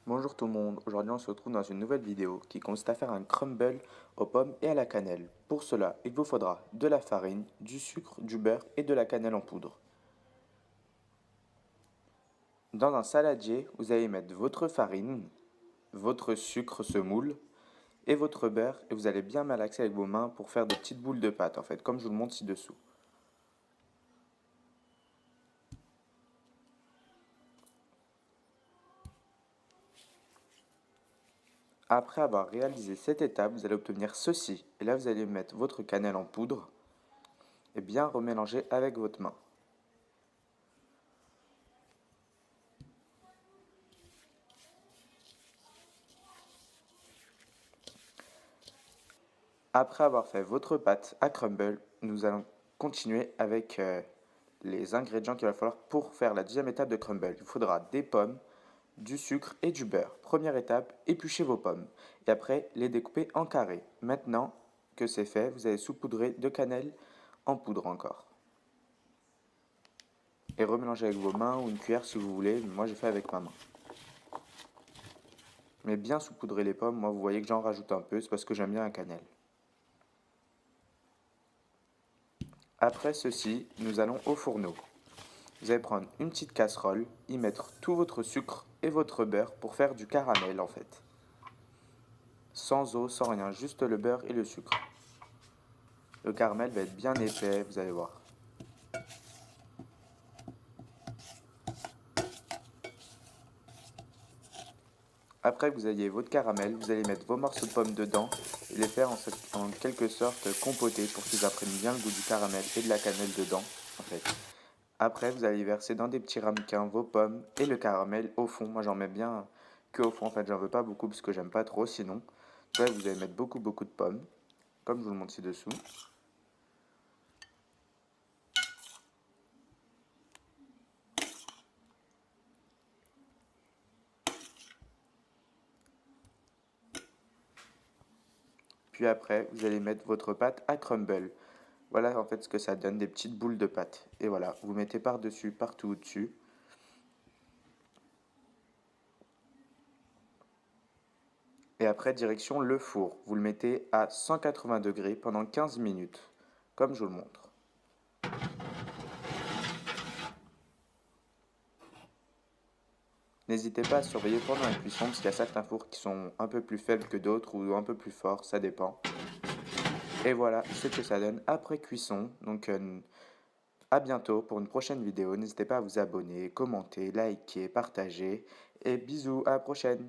Bonjour tout le monde, aujourd'hui on se retrouve dans une nouvelle vidéo qui consiste à faire un crumble aux pommes et à la cannelle. Pour cela, il vous faudra de la farine, du sucre, du beurre et de la cannelle en poudre. Dans un saladier, vous allez mettre votre farine, votre sucre semoule et votre beurre et vous allez bien malaxer avec vos mains pour faire des petites boules de pâte en fait, comme je vous le montre ci-dessous. Après avoir réalisé cette étape, vous allez obtenir ceci. Et là, vous allez mettre votre cannelle en poudre et bien remélanger avec votre main. Après avoir fait votre pâte à crumble, nous allons continuer avec les ingrédients qu'il va falloir pour faire la deuxième étape de crumble. Il faudra des pommes, du sucre et du beurre. Première étape, épluchez vos pommes et après les découper en carrés. Maintenant que c'est fait, vous allez saupoudrer de cannelle en poudre encore. Et remélanger avec vos mains ou une cuillère si vous voulez, mais moi j'ai fait avec ma main. Mais bien saupoudrer les pommes, moi vous voyez que j'en rajoute un peu, c'est parce que j'aime bien la cannelle. Après ceci, nous allons au fourneau. Vous allez prendre une petite casserole, y mettre tout votre sucre et votre beurre pour faire du caramel en fait. Sans eau, sans rien, juste le beurre et le sucre. Le caramel va être bien épais, vous allez voir. Après que vous ayez votre caramel, vous allez mettre vos morceaux de pommes dedans et les faire en quelque sorte compoter pour qu'ils apprennent bien le goût du caramel et de la cannelle dedans en fait. Après, vous allez verser dans des petits ramequins vos pommes et le caramel au fond. Moi, j'en mets bien que au fond. En fait, j'en veux pas beaucoup parce que j'aime pas trop. Sinon, ouais, vous allez mettre beaucoup de pommes, comme je vous le montre ci-dessous. Puis après, vous allez mettre votre pâte à crumble. Voilà en fait ce que ça donne, des petites boules de pâte. Et voilà, vous mettez par-dessus, partout au-dessus. Et après, direction le four. Vous le mettez à 180 degrés pendant 15 minutes, comme je vous le montre. N'hésitez pas à surveiller pendant la cuisson parce qu'il y a certains fours qui sont un peu plus faibles que d'autres ou un peu plus forts, ça dépend. Et voilà ce que ça donne après cuisson. Donc à bientôt pour une prochaine vidéo. N'hésitez pas à vous abonner, commenter, liker, partager. Et bisous, à la prochaine.